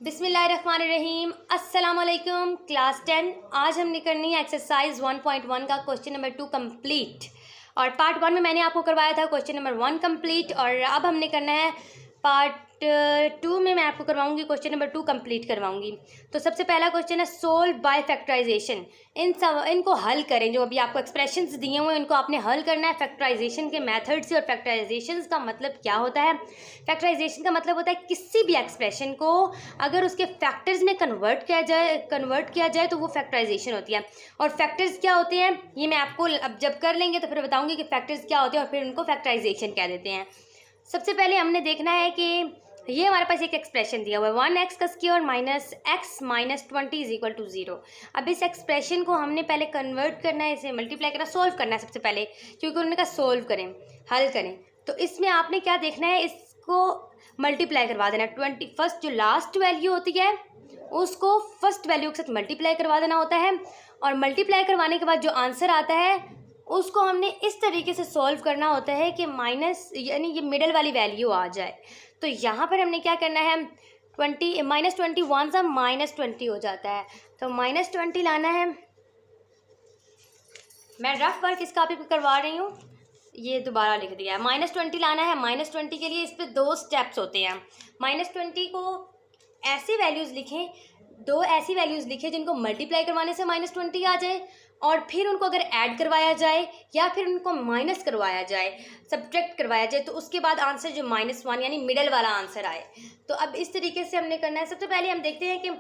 बिस्मिल्लाहिर्रहमानिर्रहीम। अस्सलाम वालेकुम क्लास 10। आज हमने करनी है एक्सरसाइज 1.1 का क्वेश्चन नंबर 2 कंप्लीट। और पार्ट 1 में मैंने आपको करवाया था क्वेश्चन नंबर 1 कंप्लीट, और अब हमने करना है पार्ट 2 में मैं आपको करवाऊंगी क्वेश्चन नंबर 2 कंप्लीट करवाऊंगी। तो सबसे पहला क्वेश्चन है सोल्व बाय फैक्टराइजेशन। इनको हल करें। जो अभी आपको एक्सप्रेशंस दिए हुए हैं इनको आपने हल करना है फैक्टराइजेशन के मेथड से। और फैक्टराइजेशन का मतलब क्या होता है? फैक्टराइजेशन का मतलब होता है किसी भी एक्सप्रेशन को अगर उसके फैक्टर्स में कन्वर्ट किया जाए तो वो फैक्टराइजेशन होती है। और फैक्टर्स क्या होते हैं ये मैं आपको अब जब कर लेंगे तो फिर बताऊंगी कि फैक्टर्स क्या होते हैं और फिर उनको फैक्टराइजेशन कह देते हैं। सबसे पहले हमने देखना है कि ये हमारे पास एक एक्सप्रेशन दिया हुआ है 1x का square minus x minus 20 is equal to 0। अब इस एक्सप्रेशन को हमने पहले कन्वर्ट करना है, इसे मल्टीप्लाई करना, सोल्व करना है सबसे पहले, क्योंकि उन्होंने कहा सोल्व करें, हल करें। तो इसमें आपने क्या देखना है, इसको मल्टीप्लाई करवा देना। 20 फर्स्ट जो लास्ट वैल्यू होती है उसको फर्स्ट वैल्यू के साथ मल्टीप्लाई करवा देना होता है। और मल्टीप्लाई करवाने के बाद जो आंसर आता है उसको हमने इस तरीके से सॉल्व करना होता है कि माइनस यानी ये मिडल वाली वैल्यू आ जाए। तो यहाँ पर हमने क्या करना है, 20 माइनस 21 सा माइनस 20 हो जाता है, तो माइनस 20 लाना है। मैं रफ वर्क इस कॉपी पर करवा रही हूँ, ये दोबारा लिख दिया है। माइनस 20 लाना है। माइनस 20 के लिए इस पर 2 स्टेप्स होते हैं। माइनस 20 को ऐसी वैल्यूज़ लिखें, 2 ऐसी वैल्यूज़ लिखें जिनको मल्टीप्लाई करवाने से माइनस 20 आ जाए, और फिर उनको अगर ऐड करवाया जाए या फिर उनको माइनस करवाया जाए, सब्ट्रैक्ट करवाया जाए, तो उसके बाद आंसर जो -1 यानी मिडल वाला आंसर आए। तो अब इस तरीके से हमने करना है। सबसे पहले हम देखते हैं कि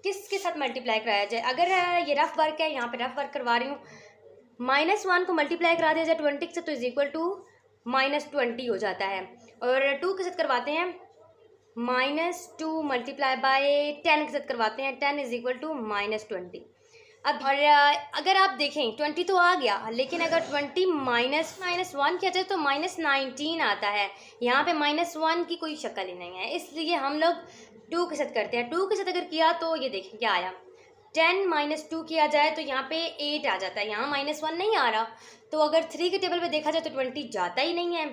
किसके साथ मल्टीप्लाई कराया जाए। अगर ये रफ वर्क है, यहाँ पे रफ वर्क करवा रही हूँ, -1 को मल्टीप्लाई करा दिया जाए 20 से तो इज इक्वल टू -20 हो जाता है। और 2 के साथ करवाते हैं -2 मल्टीप्लाई बाय 10 के साथ करवाते हैं, 10 इज इक्वल टू -20। अब और अगर आप देखें 20 तो आ गया, लेकिन अगर 20 -1 किया जाए तो -19 आता है। यहाँ पे -1 की कोई शक्ल ही नहीं है, इसलिए हम लोग 2 के साथ करते हैं। 2 के साथ अगर किया तो ये देखें क्या आया, 10 - 2 किया जाए तो यहाँ पे 8 आ जाता है, यहाँ -1 नहीं आ रहा। तो अगर 3 के टेबल पे देखा जाए तो 20 जाता ही नहीं है।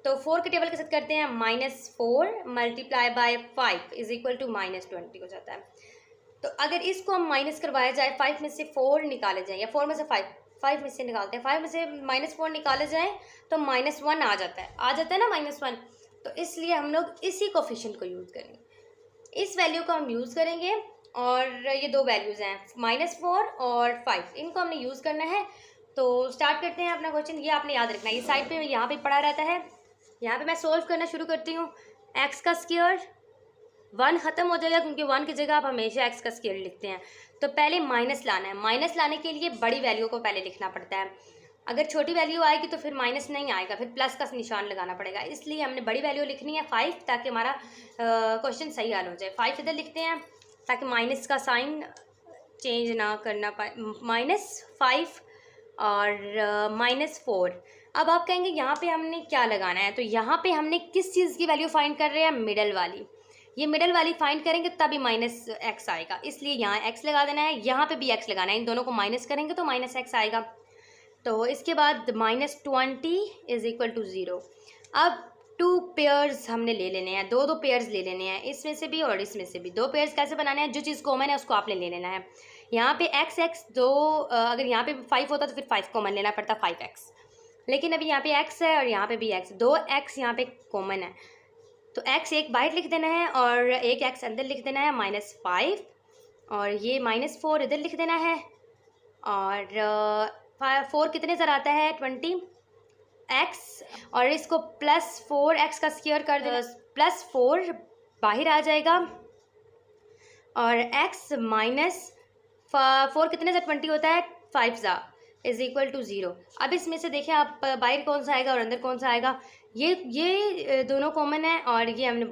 तो 4 के टेबल के साथ करते हैं, -4 multiply by 5 is equal to -20 हो जाता है। तो अगर इसको हम माइनस करवाया जाए, 5 में से 4 निकाले जाए, या 4 में से 5 में से निकालते हैं, 5 में से -4 निकाले जाए तो -1 आ जाता है ना -1। तो इसलिए हम लोग इसी कोफिशिएंट को यूज़ करेंगे, इस वैल्यू को हम यूज़ करेंगे। और ये 2 वैल्यूज़ हैं -4 और 5, इनको हमने यूज़ करना है। तो स्टार्ट करते हैं अपना क्वेश्चन। ये आपने याद रखना है, ये साइड पे यहाँ पे पड़ा रहता है। यहाँ पे मैं सोल्व करना शुरू करती हूँ। एक्स का स्क्वायर 1 ख़त्म हो जाएगा, क्योंकि 1 की जगह आप हमेशा एक्स का स्क्वायर लिखते हैं। तो पहले माइनस लाना है। माइनस लाने के लिए बड़ी वैल्यू को पहले लिखना पड़ता है। अगर छोटी वैल्यू आएगी तो फिर माइनस नहीं आएगा, फिर प्लस का निशान लगाना पड़ेगा। इसलिए हमने बड़ी वैल्यू लिखनी है 5, ताकि हमारा क्वेश्चन सही हल हो जाए। 5 इधर लिखते हैं ताकि माइनस का साइन चेंज ना करना पाए। -5 और -4। अब आप कहेंगे यहाँ पे हमने क्या लगाना है, तो यहाँ पे हमने किस चीज़ की वैल्यू फाइंड कर रहे हैं, मिडल वाली। ये मिडल वाली फाइंड करेंगे तभी -x आएगा, इसलिए यहाँ x लगा देना है, यहाँ पे भी x लगाना है। इन दोनों को माइनस करेंगे तो -x आएगा। तो इसके बाद -20 इज इक्वल टू 0। अब 2 पेयर्स हमने ले लेने हैं, 2 पेयर्स ले लेने हैं, इसमें से भी और इसमें से भी। 2 पेयर्स कैसे बनाने हैं, जो चीज़ कॉमन है उसको आपने ले लेना है। यहाँ पे x 2, अगर यहाँ पे 5 होता तो फिर 5 कॉमन लेना पड़ता, 5x। लेकिन अभी यहाँ पे x है और यहाँ पे भी x, 2x यहाँ पे कॉमन है, तो x एक बाहर लिख देना है और एक x अंदर लिख देना है, -5। और ये -4 इधर लिख देना है। और 4 कितने ज़रा आता है, 20x, और इसको +4x का स्क्वायर कर देना, +4 बाहर आ जाएगा। और x -4 कितने से 20 होता है, 5 ज़ा इज इक्वल टू 0। अब इसमें से देखें आप, बाहर कौन सा आएगा और अंदर कौन सा आएगा। ये दोनों कॉमन है, और ये हमने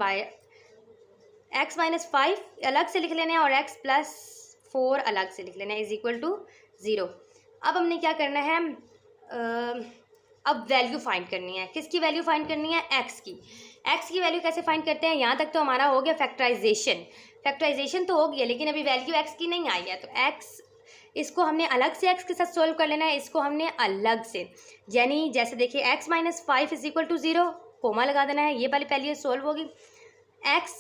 x -5 अलग से लिख लेना है और x +4 अलग से लिख लेना है, इज इक्वल टू 0। अब हमने क्या करना है, अब वैल्यू फाइंड करनी है। किसकी वैल्यू फाइंड करनी है, x की वैल्यू कैसे फाइंड करते हैं। यहाँ तक तो हमारा हो गया फैक्टराइजेशन तो हो गया, लेकिन अभी वैल्यू x की नहीं आई है। तो x इसको हमने अलग से x के साथ सोल्व कर लेना है, इसको हमने अलग से, यानी जैसे देखिए x -5 is equal to 0, comma लगा देना है। ये वाली पहले सोल्व होगी, x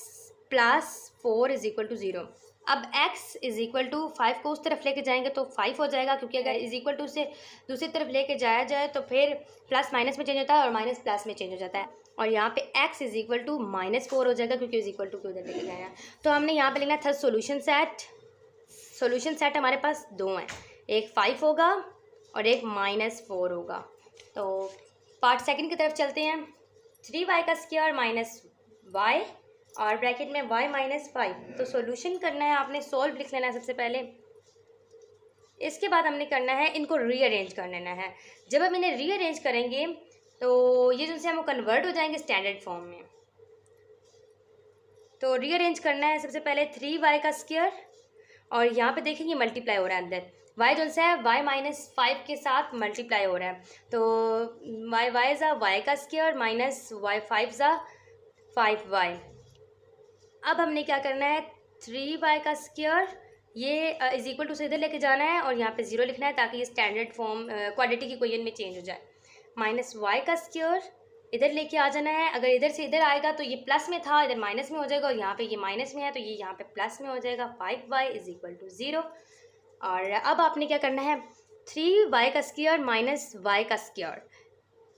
+4 इज इक्वल टू 0। अब x इज इक्वल टू 5 को उस तरफ लेके जाएंगे तो 5 हो जाएगा, क्योंकि अगर इज इक्वल टू से दूसरी तरफ लेके जाया जाए तो फिर प्लस माइनस में चेंज होता है और माइनस प्लस में चेंज हो जाता है। और यहाँ पे x इज इक्वल टू -4 हो जाएगा, क्योंकि इज इक्वल टू के उधर लेके गए हैं। तो हमने यहाँ पे लिखना था सोल्यूशन सेट हमारे पास दो हैं, एक 5 होगा और एक -4 होगा। तो पार्ट सेकंड की तरफ चलते हैं। 3y का स्क्वायर माइनस y और ब्रैकेट में y -5। तो सॉल्यूशन करना है, आपने सॉल्व लिख लेना है सबसे पहले। इसके बाद हमने करना है इनको रीअरेंज कर लेना है। जब हम इन्हें रीअरेंज करेंगे तो ये जो से हम कन्वर्ट हो जाएंगे स्टैंडर्ड फॉर्म में। तो रीअरेंज करना है सबसे पहले 3y का स्क्वायर, और यहाँ पे देखेंगे मल्टीप्लाई हो रहा है अंदर y जो है y -5 के साथ मल्टीप्लाई हो रहा है। तो y ज़ा y का स्क्वायर माइनस y5 ज़ा 5y। अब हमने क्या करना है 3y का स्क्वायर ये इज इक्वल टू से इधर लेके जाना है और यहाँ पे 0 लिखना है, ताकि ये स्टैंडर्ड फॉर्म क्वाड्रेटिक इक्वेशन में चेंज हो जाए। -y का स्क्वायर इधर लेके आ जाना है। अगर इधर से इधर आएगा तो ये प्लस में था, इधर माइनस में हो जाएगा, और यहाँ पे ये माइनस में है तो ये यहाँ पे प्लस में हो जाएगा। 5y is equal to 0। और अब आपने क्या करना है 3y का स्क्वायर माइनस y का स्क्वायर,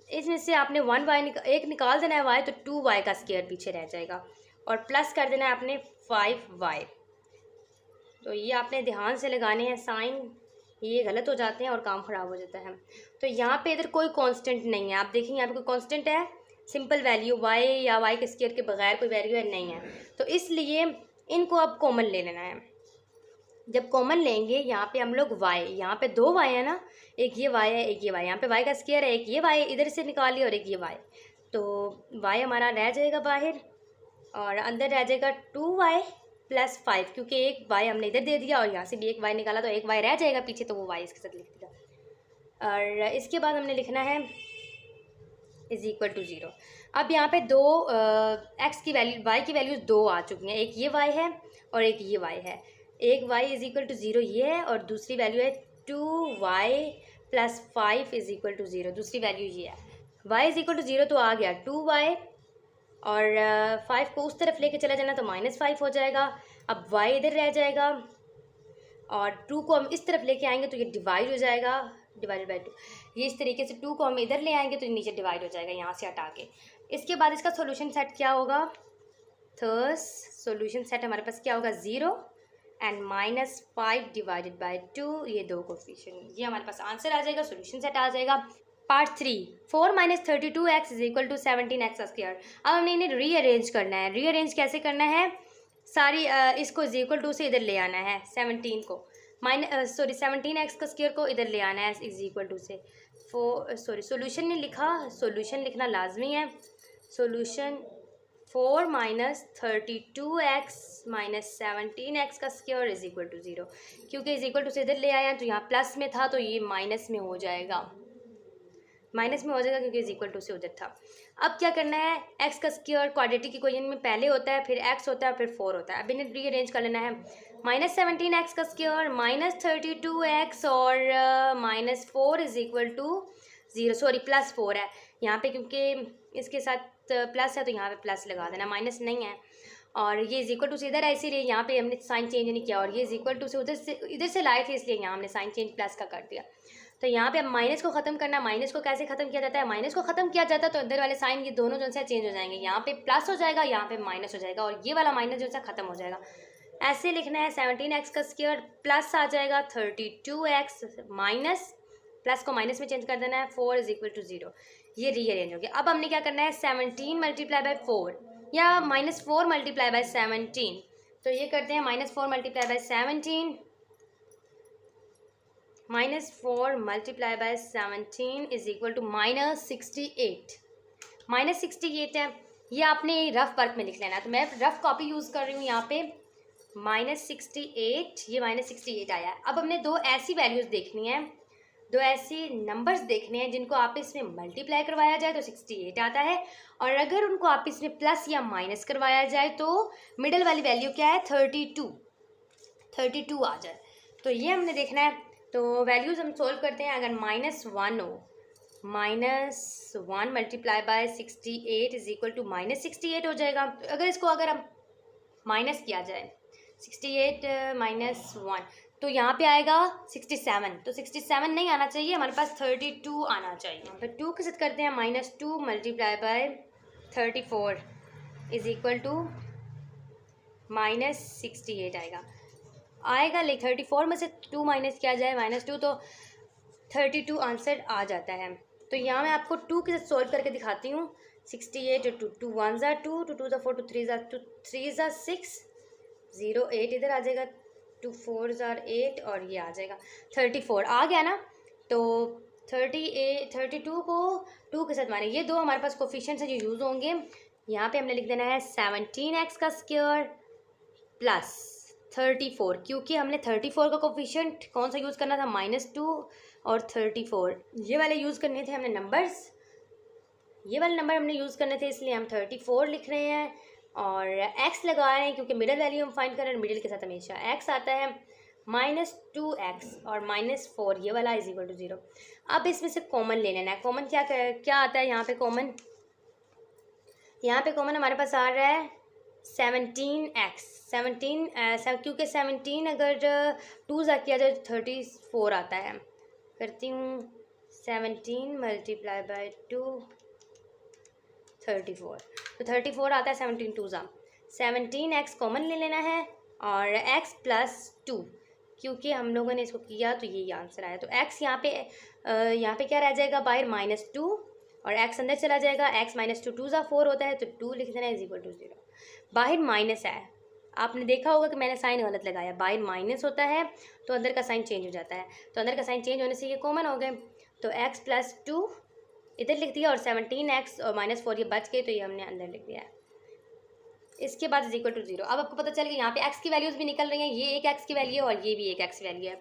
इसमें से आपने 1 निकाल देना है y, तो 2y का स्क्वायर पीछे रह जाएगा, और प्लस कर देना है आपने 5y। तो ये आपने ध्यान से लगाने हैं, साइन ये गलत हो जाते हैं और काम ख़राब हो जाता है। तो यहाँ पे इधर कोई कांस्टेंट नहीं है, आप देखेंगे यहाँ पे कोई कांस्टेंट है, सिंपल वैल्यू y या y के स्क्वायर के बगैर कोई वैल्यू है नहीं है। तो इसलिए इनको अब कॉमन ले लेना है। जब कॉमन लेंगे यहाँ पे हम लोग y, यहाँ पे 2 y है ना, एक ये y है एक ये y, यहाँ पे y का स्क्वायर है, एक ये y इधर से निकाल लिया और एक ये y। तो y हमारा रह जाएगा बाहर और अंदर रह जाएगा 2y + 5, क्योंकि एक y हमने इधर दे दिया और यहाँ से भी एक y निकाला तो एक y रह जाएगा पीछे, तो वो y इसके साथ लिख दिया। और इसके बाद हमने लिखना है इज इक्वल टू 0। अब यहाँ पे दो x की वैल्यू y की वैल्यूज़ 2 आ चुकी हैं, एक ये y है और एक ये y है। एक y इज इक्वल टू 0 ये है और दूसरी वैल्यू है 2y + 5 इज इक्वल टू 0, दूसरी वैल्यू ये है। y इज इक्वल टू 0 तो आ गया 2y, और 5 को उस तरफ लेके चला जाना तो -5 हो जाएगा। अब y इधर रह जाएगा और 2 को हम इस तरफ लेके आएंगे तो ये डिवाइड हो जाएगा, डिवाइडेड बाई 2। ये इस तरीके से 2 को हम इधर ले आएंगे तो नीचे डिवाइड हो जाएगा यहाँ से हटा के। इसके बाद इसका सॉल्यूशन सेट क्या होगा, थर्ड सॉल्यूशन सेट हमारे पास क्या होगा 0 एंड -5 डिवाइडेड बाई 2, ये दो कोफिशिएंट, ये हमारे पास आंसर आ जाएगा, सॉल्यूशन सेट आ जाएगा। Part 3 4 - 32x is equal to 17x का स्क्वायर। अब हमने इन्हें रीअरेंज करना है। रीअरेंज कैसे करना है, सारी इसको इज इक्वल टू से इधर ले आना है, 17 को 17x का स्क्वायर को इधर ले आना है इज इक्वल टू से। सॉल्यूशन नहीं लिखा, सॉल्यूशन लिखना लाजमी है। सॉल्यूशन 4 - 32x - 17x का स्क्वायर इज इक्वल टू 0, क्योंकि इज इक्वल टू से इधर ले आया तो यहाँ प्लस में था तो ये माइनस में हो जाएगा, माइनस में हो जाएगा क्योंकि इज इक्वल टू से उधर था। अब क्या करना है, x का स्क्वायर क्वाड्रेटिक इक्वेशन में पहले होता है, फिर x होता है, फिर 4 होता है। अब इन्हें रीअरेंज कर लेना है। -17x का स्क्वायर -32x और -4 इज इक्वल टू 0, सॉरी +4 है यहाँ पे, क्योंकि इसके साथ प्लस है तो यहाँ पे प्लस लगा देना, माइनस नहीं है। और ये इज इक्वल टू से इधर है, इसीलिए यहाँ पे हमने साइन चेंज नहीं किया, और ये इज इक्वल टू से इधर से लाए थे इसलिए यहाँ हमने साइन चेंज प्लस का कर दिया। तो यहाँ पे अब माइनस को ख़त्म करना, माइनस को कैसे ख़त्म किया जाता है, माइनस को ख़त्म किया जाता है तो अंदर वाले साइन ये दोनों जो है चेंज हो जाएंगे, यहाँ पे प्लस हो जाएगा, यहाँ पे माइनस हो जाएगा, और ये वाला माइनस जो है ख़त्म हो जाएगा। ऐसे लिखना है 17x का स्क्वायर प्लस आ जाएगा 32x माइनस, प्लस को माइनस में चेंज कर देना है, 4 इज इक्वल टू 0। ये रीअरेंज हो गया। अब हमने क्या करना है 17 × 4 या -4 × 17, तो ये करते हैं -4 × 17, -4 × 17 इज इक्वल टू -68। -68 है, ये आपने रफ वर्क में लिख लेना है, तो मैं रफ कॉपी यूज़ कर रही हूँ यहाँ पे। -68, ये -68 आया है। अब हमने दो ऐसी वैल्यूज़ देखनी है, दो ऐसे नंबर्स देखने हैं जिनको आपस में मल्टीप्लाई करवाया जाए तो 68 आता है, और अगर उनको आपस में प्लस या माइनस करवाया जाए तो मिडल वाली वैल्यू क्या है 32 आ जाए। तो ये हमने देखना है। तो वैल्यूज़ हम सोल्व करते हैं। अगर -1 हो, -1 × 68 इज इक्वल टू -68 हो जाएगा। अगर इसको अगर हम माइनस किया जाए, 68 माइनस 1, तो यहाँ पे आएगा 67, तो 67 नहीं आना चाहिए, हमारे पास 32 आना चाहिए। यहाँ पे 2 के साथ करते हैं, -2 multiply by 34 is equal to -68 आएगा लाइक 34 में से 2 माइनस किया जाए -2, तो 32 आंसर आ जाता है। तो यहाँ मैं आपको 2 के साथ सॉल्व करके दिखाती हूँ। 68 2 1 2 2 2 4 2 3 6 0 8 इधर आ जाएगा, 2 4 8 और ये आ जाएगा 34 आ गया ना। तो 32 को 2 के साथ माने, ये दो हमारे पास कोफिशिएंट्स हैं जो यूज़ होंगे। यहाँ पे हमने लिख देना है 17x का स्क्वायर प्लस 34, क्योंकि हमने 34 का कोफिशिएंट कौन सा यूज़ करना था, -2 और 34, ये वाले यूज़ करने थे हमने नंबर्स, ये वाले नंबर हमने यूज़ करने थे, इसलिए हम 34 लिख रहे हैं और x लगा रहे हैं क्योंकि मिडिल वैल्यू हम फाइंड कर रहे हैं, मिडिल के साथ हमेशा x आता है। -2x और -4 ये वाला इज इक्वल टू 0। अब इसमें से कॉमन ले लेना है। कॉमन क्या आता है यहाँ पे कॉमन, यहाँ पे कॉमन हमारे पास आ रहा है 17x, 17 क्योंकि 17 अगर 2 ज़ा किया जाए तो 34 आता है। करती हूँ 17 मल्टीप्लाई बाय 2 34, तो 34 आता है 17 2 ज़ा। 17x कॉमन ले लेना है और x प्लस 2, क्योंकि हम लोगों ने इसको किया तो यही आंसर आया। तो x यहाँ पे क्या रह जाएगा बाहर -2 और x अंदर चला जाएगा, x -2 2 ज़ा 4 होता है, तो 2 लिख देना इज इक्वल टू 0। बाहर माइनस है, आपने देखा होगा कि मैंने साइन गलत लगाया, बाहर माइनस होता है तो अंदर का साइन चेंज हो जाता है, तो अंदर का साइन चेंज होने से ये कॉमन हो गए। तो x प्लस 2 इधर लिख दिया और 17x और -4 ये बच गए, तो ये हमने अंदर लिख दिया है। इसके बाद इज इक्वल टू 0। अब आपको पता चल गया यहाँ पे x की वैल्यूज़ भी निकल रही हैं, ये एक x की वैल्यू है और ये भी एक x वैल्यू है।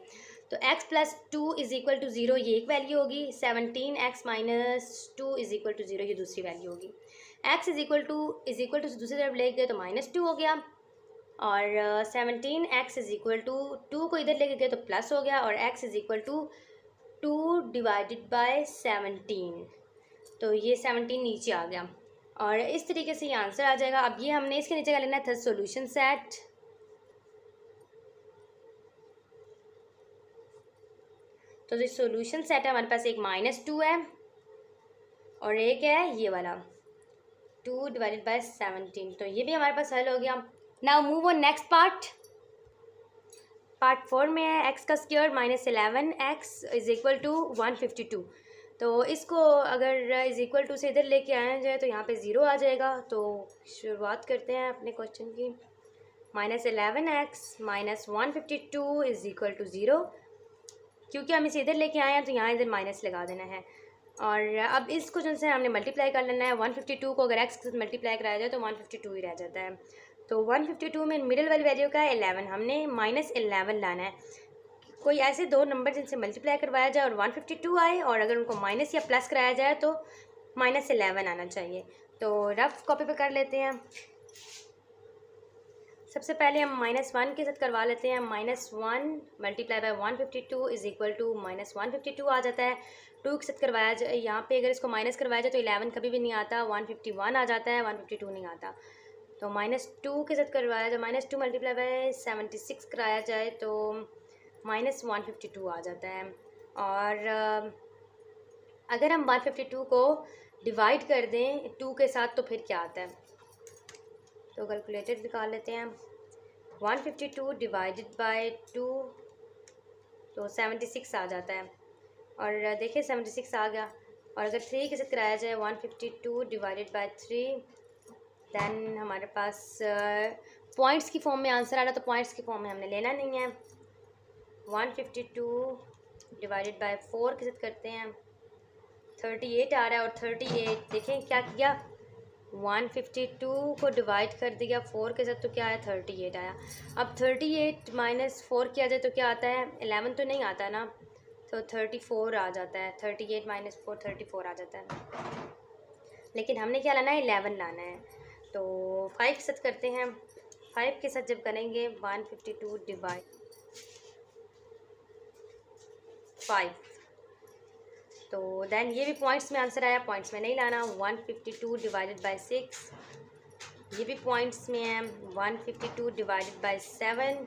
तो x plus 2 is equal to 0 ये एक वैल्यू होगी, 17x minus 2 is equal to 0 ये दूसरी वैल्यू होगी। x इज इक्वल टू दूसरी तरफ ले गए तो -2 हो गया और 17x इज इक्वल टू 2 को इधर लेके गए तो प्लस हो गया और x is equal to 2 divided by 17, तो ये 17 नीचे आ गया और इस तरीके से ये आंसर आ जाएगा। अब ये हमने इसके नीचे का लेना था सॉल्यूशन सेट, तो जो सॉल्यूशन सेट है हमारे पास एक -2 है और एक है ये वाला 2 डिवाइडेड बाय 17, तो ये भी हमारे पास हल हो गया। Now move on next part 4 में है x का square -11x is equal to 152, तो इसको अगर इज इक्वल टू से इधर लेके आया जाए तो यहाँ पे 0 आ जाएगा। तो शुरुआत करते हैं अपने क्वेश्चन की। -11x -152 इज इक्वल टू 0, क्योंकि हम इसे इधर लेके आए हैं तो यहाँ इधर माइनस लगा देना है और अब इस क्वेश्चन से हमने मल्टीप्लाई कर लेना है। 152 को अगर x के साथ मल्टीप्लाई कराया जाए तो 152 ही रह जाता है। तो 152 में मिडिल वाली वैल्यू का है 11, हमने -11 लाना है। कोई ऐसे दो नंबर जिनसे मल्टीप्लाई करवाया जाए और 152 आए और अगर उनको माइनस या प्लस कराया जाए तो -11 आना चाहिए। तो रफ कॉपी पे कर लेते हैं। सबसे पहले हम -1 के साथ करवा लेते हैं। -1 multiply by 152 is equal to -152 आ जाता है। 2 के साथ करवाया जाए, यहाँ पे अगर इसको माइनस करवाया जाए तो 11 कभी भी नहीं आता, 151 आ जाता है, 152 नहीं आता। तो -2 के साथ करवाया जाए, -2 मल्टीप्लाई बाय 76 कराया जाए तो -152 आ जाता है। और अगर हम 152 को डिवाइड कर दें 2 के साथ तो फिर क्या आता है, तो कैलकुलेटर निकाल लेते हैं। 152 डिवाइडेड बाय 2 तो 76 आ जाता है और देखिए 76 आ गया। और अगर 3 के साथ कराया जाए 152 डिवाइडेड बाय 3, दैन हमारे पास पॉइंट्स की फॉर्म में आंसर आ रहा, तो पॉइंट्स की फॉर्म में हमने लेना नहीं है। 152 डिवाइडेड बाय 4 के साथ करते हैं, 38 आ रहा है और 38 देखें क्या किया, 152 को डिवाइड कर दिया 4 के साथ तो क्या आया, 38 आया। अब 38 माइनस 4 किया जाए तो क्या आता है, 11 तो नहीं आता ना, तो 34 आ जाता है। 38 माइनस 4 34 आ जाता है, लेकिन हमने क्या लाना है, 11 लाना है। तो 5 के साथ करते हैं। 5 के साथ जब करेंगे 152 डिवाइड 5, तो देन ये भी पॉइंट्स में आंसर आया, पॉइंट्स में नहीं लाना। 152 डिवाइडेड बाय 6 ये भी पॉइंट्स में है 152 डिवाइडेड बाय 7,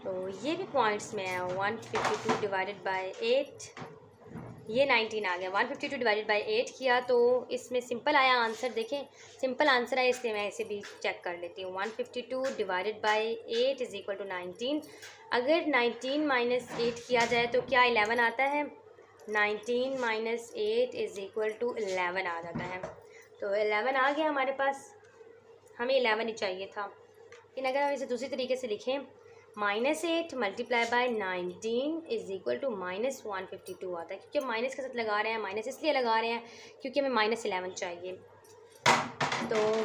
तो ये भी पॉइंट्स में है 152 डिवाइडेड बाय 8, ये 19 आ गया। 152 डिवाइडेड बाय 8 किया तो इसमें सिंपल आया आंसर। देखें सिंपल आंसर है, इसलिए मैं इसे भी चेक कर लेती हूँ। 152 divided by 8 is equal to 19। अगर 19 माइनस 8 किया जाए तो क्या 11 आता है? 19 माइनस 8 इज़ इक्वल टू 11 आ जाता है। तो 11 आ गया हमारे पास, हमें 11 ही चाहिए था। लेकिन अगर हम इसे दूसरी तरीके से लिखें, -8 multiply by 19 is equal to -152 आता है। क्योंकि हम माइनस के साथ लगा रहे हैं, माइनस इसलिए लगा रहे हैं क्योंकि हमें -11 चाहिए। तो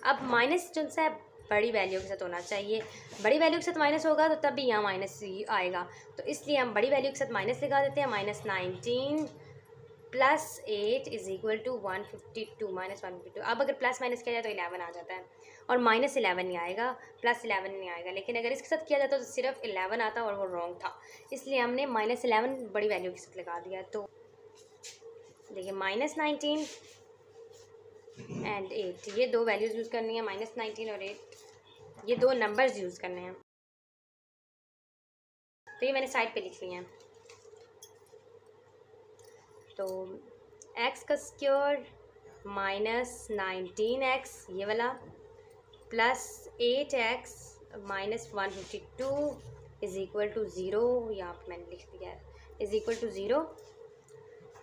अब माइनस जो सा है बड़ी वैल्यू के साथ होना चाहिए। बड़ी वैल्यू के साथ माइनस होगा तो तब भी यहाँ माइनस आएगा, तो इसलिए हम बड़ी वैल्यू के साथ माइनस लगा देते हैं। -19 प्लस 8 इज़ इक्वल टू 152 -152। अब अगर प्लस माइनस किया जाए तो 11 आ जाता है, और -11 नहीं आएगा, +11 नहीं आएगा। लेकिन अगर इसके साथ किया जाता तो सिर्फ 11 आता और वो रॉन्ग था, इसलिए हमने -11 बड़ी वैल्यू के साथ लगा दिया। तो देखिए -19 एंड 8, ये दो वैल्यूज़ यूज़ करनी है, -19 और 8, ये दो नंबर्स यूज़ करने हैं। तो ये मैंने साइड पे लिख लिए हैं। तो x का स्क्वायर -19x ये वाला plus 8x -152 is equal to 0, यहाँ पर मैंने लिख दिया है इज़ इक्वल टू 0।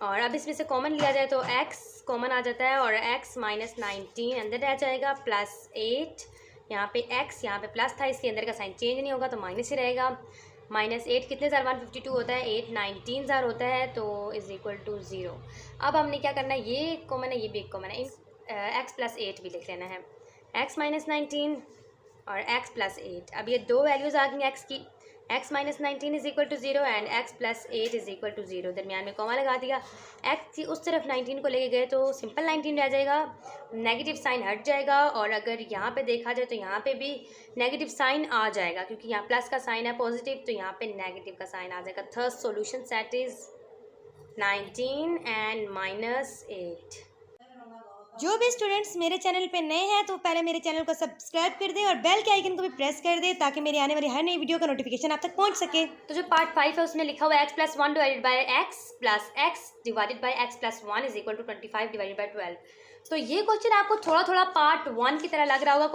और अब इसमें से कॉमन लिया जाए तो x कॉमन आ जाता है और x -19 अंदर रह जाएगा, प्लस 8 यहाँ पे x यहाँ पे प्लस था, इसके अंदर का साइन चेंज नहीं होगा तो माइनस ही रहेगा। -8 कितने ज़ार 152 होता है, 8 19 ज़ार होता है, तो इज़ इक्वल टू 0। अब हमने क्या करना है, ये कॉमन है ये भी एक कॉमन है, x + 8 भी लिख लेना है, x -19 और x + 8। अब ये दो वैल्यूज़ आ गई x की, x -19 is equal to 0 and x + 8 is equal to 0। दरमियान में कॉमा लगा दिया, x की उस तरफ 19 को लेके गए तो सिंपल 19 रह जाएगा, नेगेटिव साइन हट जाएगा। और अगर यहाँ पे देखा जाए तो यहाँ पे भी नेगेटिव साइन आ जाएगा, क्योंकि यहाँ प्लस का साइन है पॉजिटिव, तो यहाँ पे नेगेटिव का साइन आ जाएगा। Third solution set is 19 and -8। जो भी स्टूडेंट्स मेरे चैनल पे नए हैं तो पहले मेरे चैनल को सब्सक्राइब कर दें और बेल के आइकन को भी प्रेस कर दें ताकि मेरी आने वाली हर नई वीडियो का नोटिफिकेशन आप तक पहुंच सके। तो जो पार्ट 5 है उसमें लिखा हुआ है x + 1 divided by x divided by x + 1 is equal to 25 divided by 12। तो ये क्वेश्चन आपको थोड़ा थोड़ा पार्ट 1 की तरह लग रहा होगा,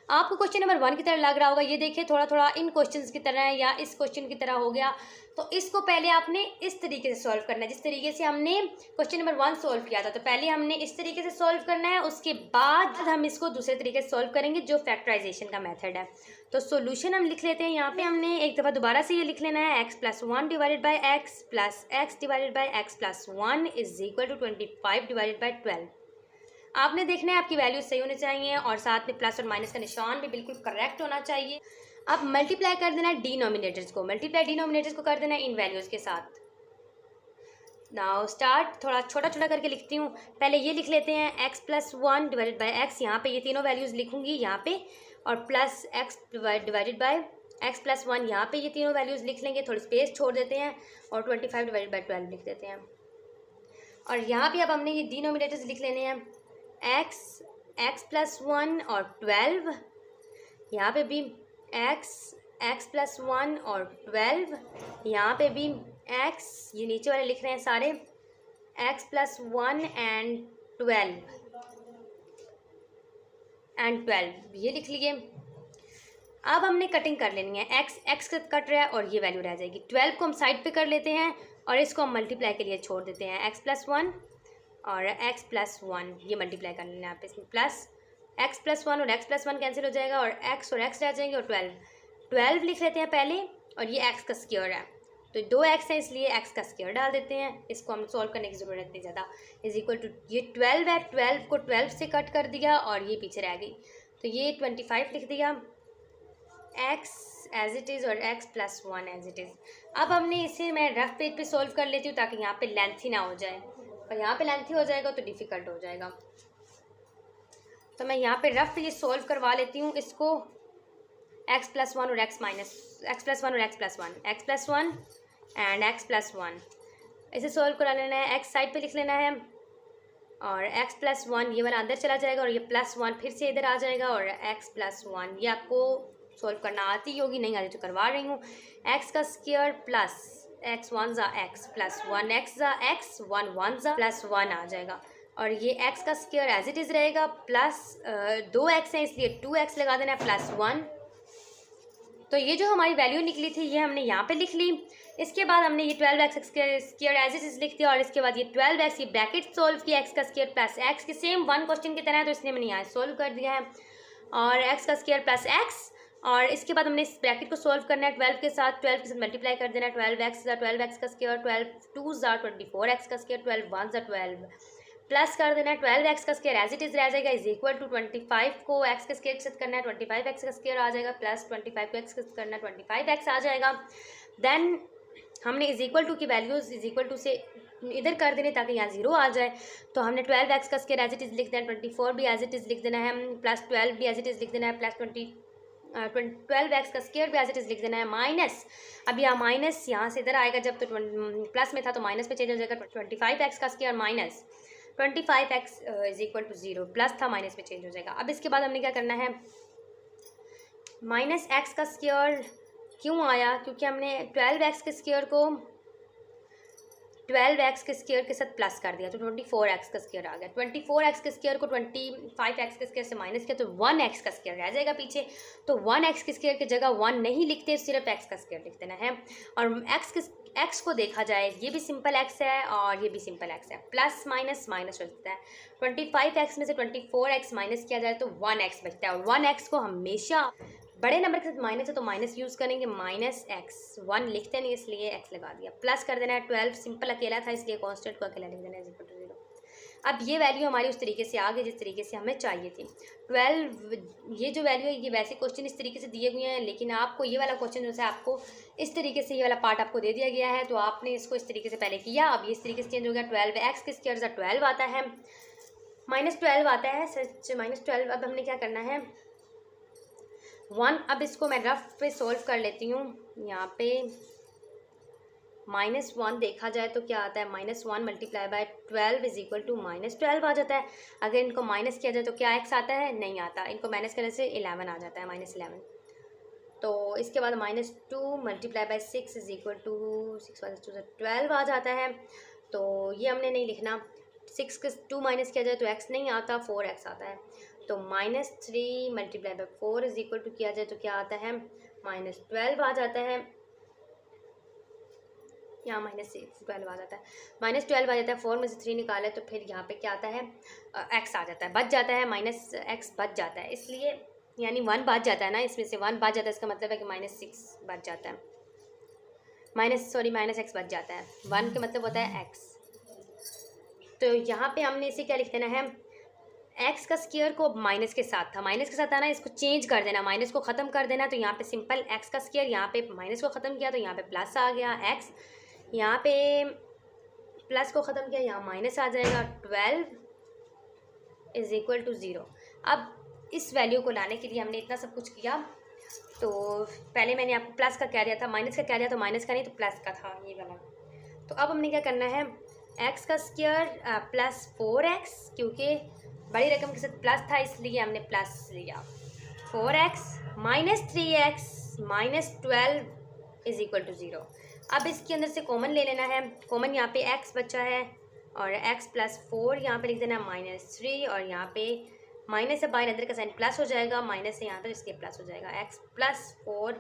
आपको क्वेश्चन नंबर 1 की तरह लग रहा होगा। ये देखिए थोड़ा थोड़ा इन क्वेश्चंस की तरह है या इस क्वेश्चन की तरह हो गया। तो इसको पहले आपने इस तरीके से सॉल्व करना है जिस तरीके से हमने क्वेश्चन नंबर 1 सॉल्व किया था। तो पहले हमने इस तरीके से सॉल्व करना है, उसके बाद हम इसको दूसरे तरीके से सॉल्व करेंगे जो फैक्टराइजेशन का मेथड है। तो सॉल्यूशन हम लिख लेते हैं। यहाँ पे हमने एक दफ़ा दोबारा से ये लिख लेना है, x + 1 divided by x plus x divided by x + 1 is equal to 25 divided by 12। आपने देखना है आपकी वैल्यू सही होनी चाहिए और साथ में प्लस और माइनस का निशान भी बिल्कुल करेक्ट होना चाहिए। अब मल्टीप्लाई कर देना है डिनोमिनेटर्स को कर देना है इन वैल्यूज़ के साथ। नाउ स्टार्ट, थोड़ा छोटा छोटा करके लिखती हूँ। पहले ये लिख लेते हैं x + 1 डिवाइडेड बाय x, यहाँ पे ये तीनों वैल्यूज़ लिखूंगी यहाँ पे, और plus x divided by x + 1 यहाँ पे ये तीनों वैल्यूज़ लिख लेंगे, थोड़ी स्पेस छोड़ देते हैं और 25 डिवाइडेड बाय 12 लिख देते हैं। और यहाँ पे अब हमने ये डिनोमिनेटर्स लिख लेने हैं, x + 1 और 12, यहाँ पे भी x + 1 और 12, यहाँ पे भी x, ये नीचे वाले लिख रहे हैं सारे, x + 1 एंड 12 ये लिख लिए। अब हमने कटिंग कर लेनी है, x कट रहा है और ये वैल्यू रह जाएगी। 12 को हम साइड पे कर लेते हैं और इसको हम मल्टीप्लाई के लिए छोड़ देते हैं, x + 1 और x + 1 ये मल्टीप्लाई कर लेना है आप इसमें, प्लस x + 1 और x + 1 कैंसिल हो जाएगा और x रह जाएंगे और 12 लिख लेते हैं पहले, और ये x का स्क्वायर है तो 2x है इसलिए x का स्क्वायर डाल देते हैं। इसको हम सॉल्व करने की ज़रूरत नहीं ज़्यादा, इज इक्वल टू ये 12 है, 12 को 12 से कट कर दिया और ये पीछे रह गई तो ये 25 लिख दिया, x एज इट इज़ और x + 1 एज इट इज़। अब हमने इसे मैं रफ पेज पे सॉल्व कर लेती हूँ ताकि यहाँ पे लेंथी ना हो जाए, और यहाँ पे लेंथी हो जाएगा तो डिफ़िकल्ट हो जाएगा। तो मैं यहाँ पे रफ ये सॉल्व करवा लेती हूँ इसको, x + 1 और x + 1 एंड x + 1 इसे सॉल्व करा लेना है। x साइड पे लिख लेना है, और x+1 ये वाला अंदर चला जाएगा और ये +1 फिर से इधर आ जाएगा और x+1 ये आपको सॉल्व करना आती होगी, नहीं आती तो करवा रही हूँ। x का स्क्वायर प्लस x1 ज़ा x प्लस 1x ज़ा x 1 ज़ा +1 आ जाएगा और ये x का स्क्वायर एज इट इज़ रहेगा प्लस 2x है इसलिए 2x लगा देना है +1। तो ये जो हमारी वैल्यू निकली थी ये हमने यहाँ पे लिख ली। इसके बाद हमने ये 12x square as it is लिख दिया और इसके बाद ये 12x ये ब्रैकेट सोल्व किया x का स्क्वायर प्लस x के सेम वन क्वेश्चन की तरह है तो इसलिए मैंने यहाँ सोल्व कर दिया है और x का स्क्वायर प्लस x और इसके बाद हमने इस ब्रैकेट को सोल्व करना है 12 के साथ मल्टीप्लाई कर देना है। 12x का स्क्वायर 12 2 ज़ा 24x का स्क्वायर 12 1 ज़ा 12 प्लस कर देना है 12x का स्क्वायर एज इट इज़ रह जाएगा इज इक्वल टू 25 को x के स्क्वायर के साथ करना है 25x का स्क्वायर आ जाएगा प्लस 25 को x के साथ करना है 25x आ जाएगा। देन हमने इज इक्वल टू की वैल्यूज़ इज इक्वल टू से इधर कर देने ताकि यहाँ 0 आ जाए। तो हमने 12x का स्क्वायर एज इट इज़ लिख देना है 24 भी एज इट इज़ लिख देना है प्लस 12 भी एज इट इज़ लिख देना है प्लस 12x का स्क्वायर भी एज इट इज़ लिख देना है माइनस अब यहाँ माइनस यहाँ से इधर आएगा जब तो प्लस में था तो माइनस पे चेंज हो जाएगा 25x का square minus 25x is equal to 0 plus था माइनस में चेंज हो जाएगा। अब इसके बाद हमने क्या करना है माइनस x का स्क्वायर क्यों आया क्योंकि हमने 12x के स्क्वायर को 12x के स्क्वायर के साथ प्लस कर दिया तो 24x का स्क्वायर आ गया। 24x के स्क्वायर को 25x के स्क्वायर से माइनस किया तो 1x का स्क्वायर रह जाएगा पीछे। तो 1x के स्क्वायर की जगह 1 नहीं लिखते सिर्फ x का स्क्वायर लिख देना है और x को देखा जाए ये भी सिंपल x है और ये भी सिंपल x है प्लस माइनस माइनस हो जाता है 25x में से 24x माइनस किया जाए तो 1x बचता है और 1x को हमेशा बड़े नंबर के साथ माइनस है तो माइनस यूज़ करेंगे माइनस x 1 लिखते नहीं इसलिए x लगा दिया प्लस कर देना है 12 सिंपल अकेला था इसलिए कांस्टेंट को अकेला लिख देना है इक्वल टू 0। अब ये वैल्यू हमारी उस तरीके से आ गई जिस तरीके से हमें चाहिए थी 12 ये जो वैल्यू है ये वैसे क्वेश्चन इस तरीके से दिए हुए हैं लेकिन आपको ये वाला क्वेश्चन जो है आपको इस तरीके से ये वाला पार्ट आपको दे दिया गया है तो आपने इसको इस तरीके से पहले किया। अब ये इस तरीके से चेंज हो गया 12x के स्क्वायर सा 12 आता है -12 आता है सच -12। अब हमने क्या करना है 1 अब इसको मैं रफ पे सोल्व कर लेती हूँ। यहाँ पे -1 देखा जाए तो क्या आता है -1 multiply by 12 is equal to -12 आ जाता है। अगर इनको माइनस किया जाए तो क्या x आता है नहीं आता, इनको माइनस करने से 11 आ जाता है -11। तो इसके बाद -2 multiply by 6 is equal to 6 + 2 12 आ जाता है। तो ये हमने नहीं लिखना, 6 के 2 माइनस किया जाए तो x नहीं आता 4x आता है। तो -3 multiply by 4 is equal to किया जाए तो क्या आता है -12 आ जाता है। यहाँ -12 आ जाता है, -12 आ जाता है। 4 में से 3 निकाले तो फिर यहाँ पे क्या आता है x आ जाता है, बच जाता है -x बच जाता है, इसलिए यानी 1 बच जाता है ना, इसमें से 1 बच जाता है, इसका मतलब है कि -6 बच जाता है, -x बच जाता है। 1 का मतलब होता है x। तो यहाँ पे हमने इसे क्या लिख देना है, x का स्क्वायर को माइनस के साथ था, माइनस के साथ आना, इसको चेंज कर देना, माइनस को ख़त्म कर देना। तो यहाँ पे सिंपल x का स्क्वायर, यहाँ पे माइनस को ख़त्म किया तो यहाँ पे प्लस आ गया x, यहाँ पे प्लस को ख़त्म किया यहाँ माइनस आ जाएगा, 12 इज इक्वल टू 0। अब इस वैल्यू को लाने के लिए हमने इतना सब कुछ किया। तो पहले मैंने आपको प्लस का कह दिया था, माइनस का कह दिया तो माइनस का नहीं तो प्लस का था ये वाला। तो अब हमने क्या करना है, x का स्क्वायर प्लस 4x, क्योंकि बड़ी रकम के साथ प्लस था इसलिए हमने प्लस लिया, 4x -3x -12 is equal to 0। अब इसके अंदर से कॉमन ले लेना है, कॉमन यहाँ पे x बचा है और x + 4 यहाँ पे लिख देना -3 और यहाँ पे माइनस से बाहर अंदर का साइन प्लस हो जाएगा, माइनस से यहाँ पर इसलिए प्लस हो जाएगा, x + 4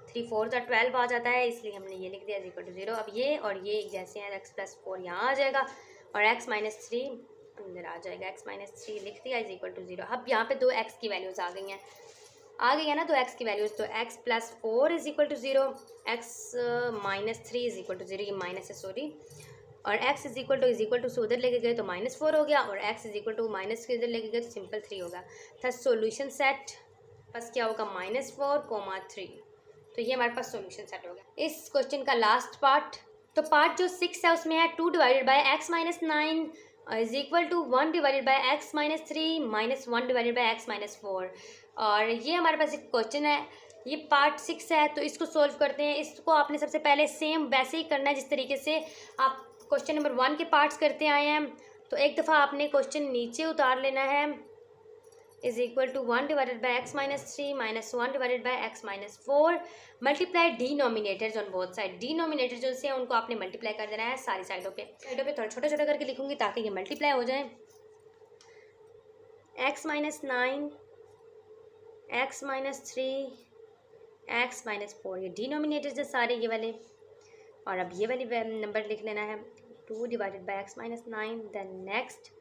3 4 12 आ जाता है, इसलिए हमने ये लिख दिया इज इक्वल टू 0। अब ये और ये एक जैसे हैं, x + 4 यहाँ आ जाएगा और x - 3 अंदर आ जाएगा, x - 3 लिख दिया इज इक्वल टू 0। अब यहाँ पे 2x की वैल्यूज़ आ गई हैं ना 2x की वैल्यूज़। तो x + 4 is equal to 0, x - 3 is equal to 0, ये माइनस है सॉरी, और x इज इक्वल टू से उधर लेके गए तो -4 हो गया और x is equal to minus के इधर लेके गए तो सिंपल 3 होगा। था सोल्यूशन सेट बस क्या होगा -4, 3। तो ये हमारे पास सोल्यूशन सेट हो गया इस क्वेश्चन का लास्ट पार्ट। तो पार्ट जो 6 है उसमें है 2 / x - 9 is equal to 1 / x - 3 -1 / x - 4। और ये हमारे पास एक क्वेश्चन है, ये पार्ट 6 है। तो इसको सोल्व करते हैं। इसको आपने सबसे पहले सेम वैसे ही करना है जिस तरीके से आप क्वेश्चन नंबर 1 के पार्ट्स करते आए हैं। तो एक दफ़ा आपने क्वेश्चन नीचे उतार लेना है, is equal to 1 divided by x minus 3 minus 1 divided by x minus 4 multiply denominators on both side. Denominator जो से उनको आपने मल्टीप्लाई कर देना है सारी साइडों पे थोड़ा छोटा छोटा करके लिखूंगी ताकि ये मल्टीप्लाई हो जाए। X minus 9, x minus 3, x minus 4, ये डिनोमिनेटर्स है सारे ये वाले। और अब ये वाली नंबर लिख लेना है 2 divided by x minus 9। Then next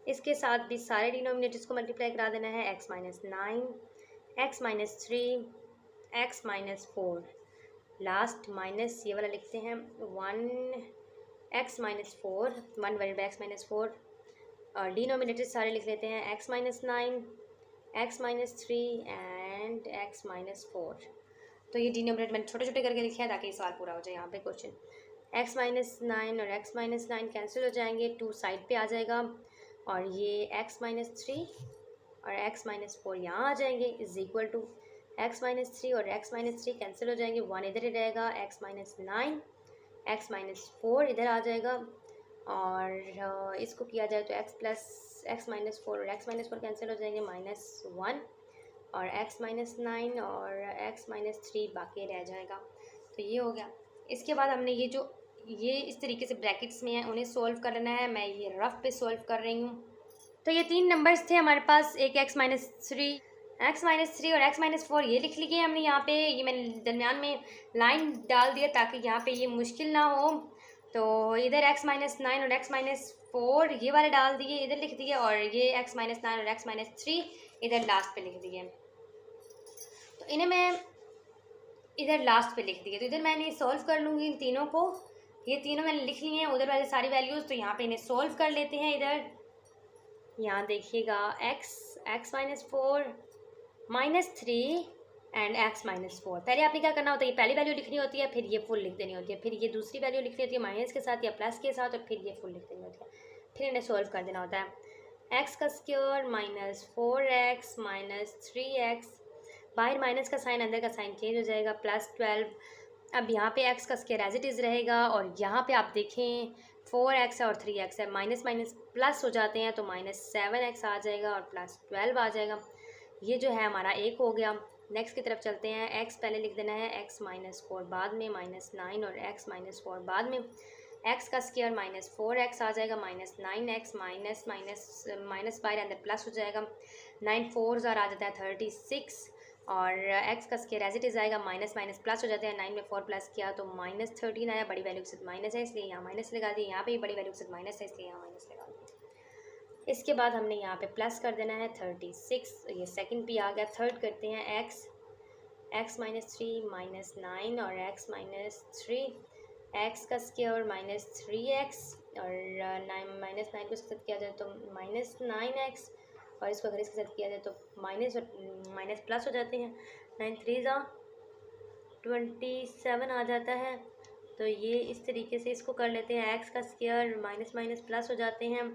इसके साथ भी सारे डिनोमिनेटर्स को मल्टीप्लाई करा देना है, x minus 9, x minus 3, x minus 4, last minus ये वाला लिखते हैं 1 x minus 4, 1 divided by x minus 4। और डिनोमिनेटर्स सारे लिख लेते हैं x minus 9, x minus 3 and x minus 4। तो ये डिनोमिनेटर मैंने छोटे छोटे करके लिखे हैं ताकि सवाल पूरा हो जाए। यहाँ पे क्वेश्चन एक्स माइनस 9 और एक्स माइनस 9 कैंसिल हो जाएंगे, 2 साइड पे आ जाएगा और ये एक्स माइनस 3 और एक्स माइनस 4 यहाँ आ जाएंगे, is equal to x minus 3 और एक्स माइनस 3 कैंसिल हो जाएंगे, 1 इधर ही रहेगा, एक्स माइनस 9 एक्स माइनस 4 इधर आ जाएगा। और इसको किया जाए तो एक्स माइनस 4 और एक्स माइनस 4 कैंसिल हो जाएंगे, -1 और एक्स माइनस 9 और एक्स माइनस 3 बाकी रह जाएगा। तो ये हो गया। इसके बाद हमने ये इस तरीके से ब्रैकेट्स में है उन्हें सोल्व कर लेना है। मैं ये रफ पे सोल्व कर रही हूँ। तो ये 3 नंबर्स थे हमारे पास, एक एक्स माइनस 3 और एक्स माइनस 4 ये लिख लिए हमने यहाँ पे। ये मैंने दरमियान में लाइन डाल दिया ताकि यहाँ पे ये मुश्किल ना हो। तो इधर एक्स माइनस 9 और एक्स माइनस 4 ये वाले डाल दिए, इधर लिख दिए, और ये एक्स माइनस 9 और एक्स माइनस 3 इधर लास्ट पे लिख दिए। तो इन्हें मैं इधर लास्ट पे लिख दिए। तो इधर मैंने सॉल्व कर लूँगी इन तीनों को। ये तीनों मैंने लिख लिए हैं, उधर वाले सारी वैल्यूज़। तो यहाँ पे इन्हें सॉल्व कर लेते हैं। इधर यहाँ देखिएगा x minus 4 -3 and x minus 4। पहले आपने क्या करना होता है, ये पहली वैल्यू लिखनी होती है, फिर ये फुल लिख देनी होती है, फिर ये दूसरी वैल्यू लिखनी होती है माइनस के साथ या प्लस के साथ, और फिर ये फुल लिख देनी होती है, फिर इन्हें सॉल्व कर देना होता है। एक्स का स्क्वायर -4x -3x, बाहर माइनस का साइन अंदर का साइन चेंज हो जाएगा, +12। अब यहाँ पे x का स्क्वायर एज इट इज़ रहेगा, और यहाँ पे आप देखें 4x है और 3x है, माइनस माइनस प्लस हो जाते हैं, तो -7x आ जाएगा और +12 आ जाएगा। ये जो है हमारा एक हो गया। नेक्स्ट की तरफ चलते हैं। x पहले लिख देना है, x -4 बाद में, -9 और x -4 बाद में, x का स्क्वायर -4x आ जाएगा, -9x माइनस बाहर अंदर प्लस हो जाएगा, 9 4 आ जाता है 36, और x का स्क्वायर एज इट इज़ आएगा, माइनस माइनस प्लस हो जाते हैं, 9 में 4 प्लस किया तो -13 आया, बड़ी वैल्यू के साथ माइनस है इसलिए यहाँ माइनस लगा दी, यहाँ पे भी बड़ी वैल्यू के साथ माइनस है इसलिए यहाँ माइनस लगा दी। इसके बाद हमने यहाँ पे प्लस कर देना है 36, ये सेकंड पे आ गया। थर्ड करते हैं x -3 -9 और x -3, x का स्क्वायर -3x और -9 को इसके साथ किया जाए तो -9x, और इसको अगर इसके साथ किया जाए तो माइनस प्लस हो जाते हैं, 9 3 27 आ जाता है। तो ये इस तरीके से इसको कर लेते हैं। x का स्क्वायर माइनस प्लस हो जाते हैं,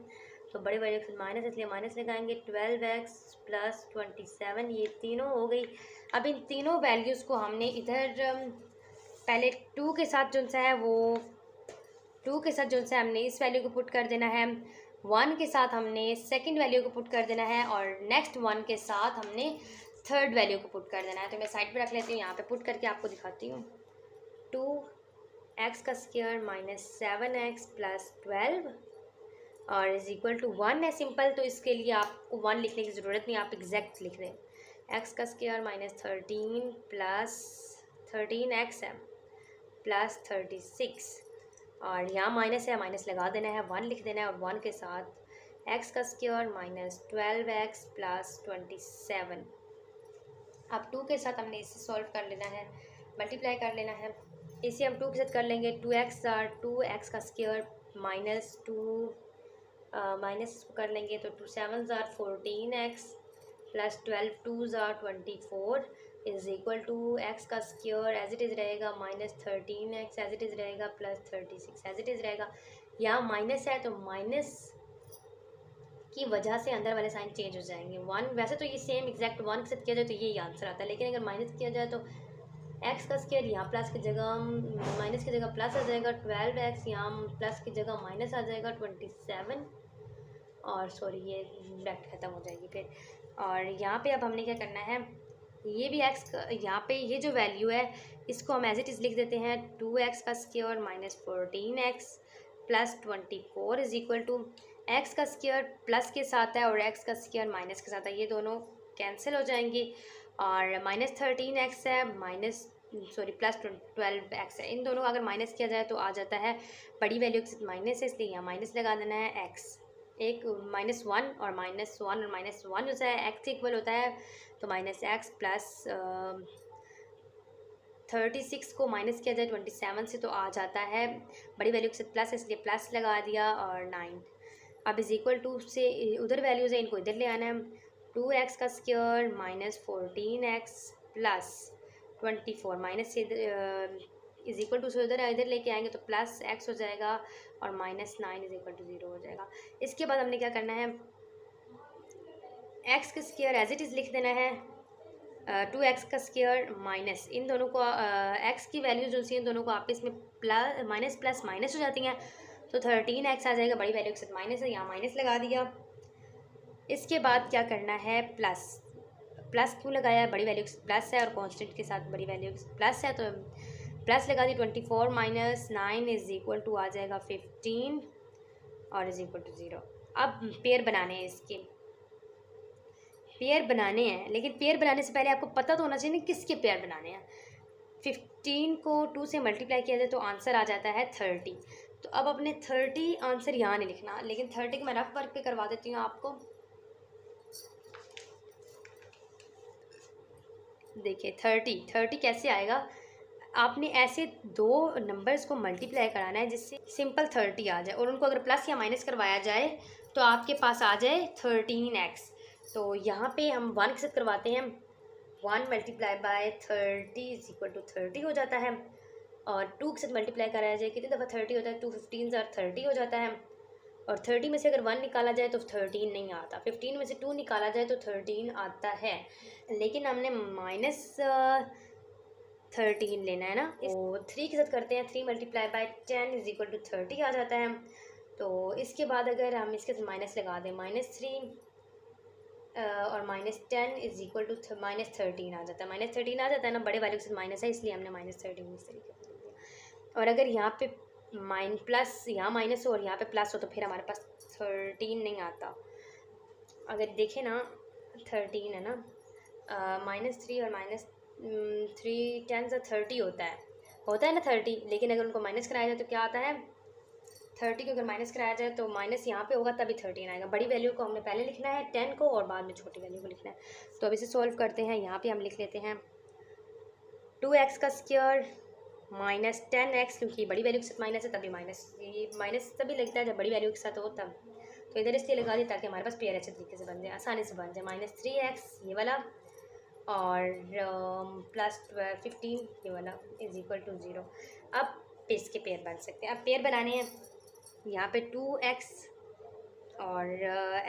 तो बड़े बड़े अक्षर माइनस इसलिए माइनस लगाएंगे, 12x + 27, ये तीनों हो गई। अब इन तीनों वैल्यूज़ को हमने इधर पहले 2 के साथ जो सा है वो 2 के साथ जो सा हमने इस वैल्यू को पुट कर देना है, 1 के साथ हमने सेकंड वैल्यू को पुट कर देना है, और नेक्स्ट 1 के साथ हमने थर्ड वैल्यू को पुट कर देना है। तो मैं साइड पे रख लेती हूँ, यहाँ पे पुट करके आपको दिखाती हूँ। 2x का स्क्वायर -7x + 12 और इज इक्वल टू 1 है सिंपल, तो इसके लिए आपको 1 लिखने की ज़रूरत नहीं, आप एग्जैक्ट लिख दें। x का स्क्वायर -13 + 13x है +36, और यहाँ माइनस है, माइनस लगा देना है, 1 लिख देना है, और 1 के साथ x का स्क्वायर -12x + 27। अब 2 के साथ हमने इसे सॉल्व कर लेना है, मल्टीप्लाई कर लेना है। इसे हम 2 के साथ कर लेंगे, 2x का स्क्वायर -2 माइनस कर लेंगे तो 2 7 14x + 12 2 24 is equal to x का स्क्वायर एज इट इज़ रहेगा -13x एज इट इज़ रहेगा +36 एज इट इज़ रहेगा। यहाँ माइनस है तो माइनस की वजह से अंदर वाले साइन चेंज हो जाएंगे। 1 वैसे तो ये सेम एग्जैक्ट 1 के साथ किया जाए तो ये आंसर आता है, लेकिन अगर माइनस किया जाए तो x का स्क्वायर यहाँ प्लस की जगह माइनस की जगह प्लस आ जाएगा, 12x यहाँ प्लस की जगह माइनस आ जाएगा, 27 और सॉरी ये ब्रैकेट ख़त्म हो जाएगी फिर। और यहाँ पे अब हमने क्या करना है, ये भी एक्स यहाँ पे ये जो वैल्यू है इसको हम एज इट इज़ लिख देते हैं 2x का square minus 14x plus 24 is equal to x का स्क्वायर प्लस के साथ है और एक्स का स्क्वायर माइनस के साथ है, ये दोनों कैंसिल हो जाएंगे। और माइनस 13x है माइनस सॉरी प्लस 12x है, इन दोनों का अगर माइनस किया जाए तो आ जाता है बड़ी वैल्यू के साथ माइनस है, इसलिए यहाँ माइनस लगा देना है x। एक -1 और -1 और -1 जो है x इक्वल होता है, तो -x प्लस 36 को माइनस किया जाए 27 से तो आ जाता है बड़ी वैल्यू के साथ प्लस, इसलिए प्लस लगा दिया। और 9 अब इज़ इक्वल टू से उधर वैल्यूज़ है इनको इधर ले आना है, 2x का square minus 14x plus 24 minus से इज इक्वल टू से इधर लेके आएंगे तो प्लस x हो जाएगा और -9 इज इक्वल टू 0 हो जाएगा। इसके बाद हमने क्या करना है, x का स्क्वायर एज इट इज़ लिख देना है 2x का स्क्वायर माइनस इन दोनों को x की वैल्यूज जो सी इन दोनों को आपस में प्लस माइनस हो जाती हैं, तो 13x आ जाएगा बड़ी वैल्यू के साथ माइनस है, यहाँ माइनस लगा दिया। इसके बाद क्या करना है, प्लस क्यों लगाया है, बड़ी वैल्यू प्लस है और कांस्टेंट के साथ बड़ी वैल्यू प्लस है तो प्लस लगा दी। 24 माइनस 9 इज इक्वल टू आ जाएगा 15 और इज इक्वल टू 0। अब पेयर बनाने हैं, इसके पेयर बनाने हैं, लेकिन पेयर बनाने से पहले आपको पता तो होना चाहिए ना किसके पेयर बनाने हैं। 15 को 2 से मल्टीप्लाई किया जाए तो आंसर आ जाता है 30। तो अब अपने 30 आंसर यहाँ नहीं लिखना, लेकिन 30 को मैं रफ वर्क पे करवा देती हूँ आपको। देखिए 30 कैसे आएगा, आपने ऐसे दो नंबर्स को मल्टीप्लाई कराना है जिससे सिंपल 30 आ जाए और उनको अगर प्लस या माइनस करवाया जाए तो आपके पास आ जाए 13x। तो यहाँ पे हम 1 के साथ करवाते हैं, 1 multiply by 30 is equal to 30 हो जाता है। और 2 के साथ मल्टीप्लाई कराया जाए कितनी दफ़ा 30 होता है, 2 15 और 30 हो जाता है। और 30 में से अगर 1 निकाला जाए तो 13 नहीं आता, 15 में से 2 निकाला जाए तो 13 आता है, लेकिन हमने -13 लेना है ना। तो 3 के साथ करते हैं, 3 multiply by 10 is equal to 30 आ जाता है। तो इसके बाद अगर हम इसके साथ माइनस लगा दें, -3 और -10 इज इक्वल टू -13 आ जाता है। -13 आ जाता है ना, बड़े वैल्यू के साथ माइनस है इसलिए हमने -13 इस तरीके से लिख दिया। और अगर यहाँ पे प्लस यहाँ माइनस हो और यहाँ पे प्लस हो तो फिर हमारे पास 13 नहीं आता। अगर देखें ना 13 है ना, -3 और -3 10 से 30 होता है ना 30, लेकिन अगर उनको माइनस कराया जाए तो क्या आता है 30 को अगर माइनस कराया जाए तो माइनस यहाँ पे होगा तभी 13 आएगा। बड़ी वैल्यू को हमने पहले लिखना है 10 को और बाद में छोटी वैल्यू को लिखना है। तो अब इसे सॉल्व करते हैं, यहाँ पे हम लिख लेते हैं 2x का स्क्वायर माइनस 10x, क्योंकि बड़ी वैल्यू के साथ माइनस है तभी माइनस तभी लगता है जब बड़ी वैल्यू के साथ हो तब, तो इधर इसलिए लगा दी ताकि हमारे पास पेयर अच्छे तरीके से बन जाए, आसानी से बन जाए। -3x ये वाला और प्लस 15 ये वाला इज इक्वल टू 0। अब इसके पेयर बन सकते हैं। अब पेयर बनाने हैं, यहाँ पे 2x और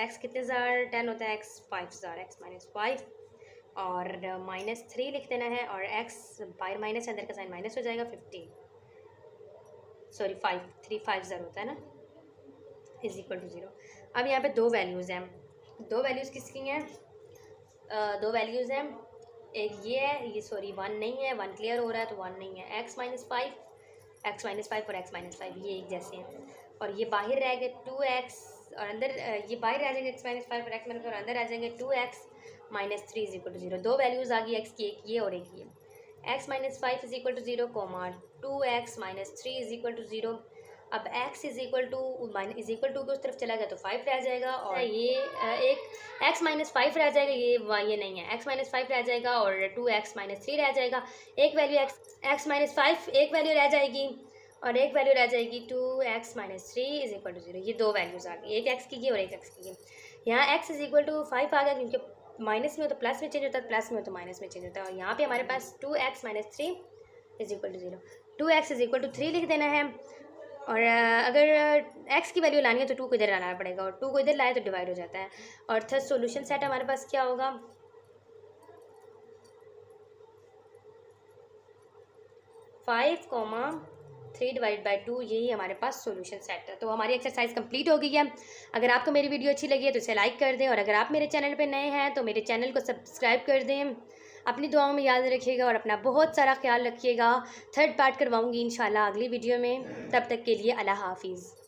x कितने ज़ार 10 होता है, x 5 ज़ार x -5 और -3 लिख देना है और x बाहर माइनस अंदर का साइन माइनस हो जाएगा 15 सॉरी 3 5 ज़ार होता है ना, इज इक्वल टू 0। अब यहाँ पे दो वैल्यूज़ हैं, दो वैल्यूज़ किसकी हैं, दो वैल्यूज़ हैं, एक ये है, ये सॉरी 1 नहीं है, 1 क्लियर हो रहा है तो 1 नहीं है, x -5 और x -5 ये एक जैसे हैं और ये बाहर रह गए 2x और अंदर ये बाहर आ जाएंगे x -5 और x -5 और अंदर आ जाएंगे 2x -3 इज इक्वल टू 0। दो वैल्यूज़ आ गई x की, एक ये और एक ये, x -5 is equal to 0 2x -3 is equal to 0। अब x इज इक्वल टू की उस तरफ चला गया तो 5 रह जाएगा और ये एक x -5 रह जाएगा, ये नहीं है, x -5 रह जाएगा और 2x -3 रह जाएगा। एक वैल्यू x -5 एक वैल्यू रह जाएगी और एक वैल्यू रह जाएगी 2x -3 इज इक्वल टू 0। ये दो वैल्यूज़ आ गई, एक x की और एक x की। यहाँ x इज इक्वल टू 5 आ गया क्योंकि माइनस में हो तो प्लस में चेंज होता है, प्लस में हो तो माइनस में चेंज होता है। और यहाँ पे हमारे पास 2x -3 is equal to 0, 2x is equal to 3 लिख देना है। और अगर x की वैल्यू लानी है तो 2 को इधर लाना पड़ेगा और 2 को इधर लाए तो डिवाइड हो जाता है। और थर्ड सॉल्यूशन सेट हमारे पास क्या होगा, 5, 3/2 यही हमारे पास सॉल्यूशन सेट है। तो हमारी एक्सरसाइज कंप्लीट हो गई है। अगर आपको मेरी वीडियो अच्छी लगी है तो इसे लाइक कर दें, और अगर आप मेरे चैनल पे नए हैं तो मेरे चैनल को सब्सक्राइब कर दें। अपनी दुआओं में याद रखिएगा और अपना बहुत सारा ख्याल रखिएगा। थर्ड पार्ट करवाऊँगी इंशाल्लाह अगली वीडियो में। तब तक के लिए अल्लाह हाफिज़।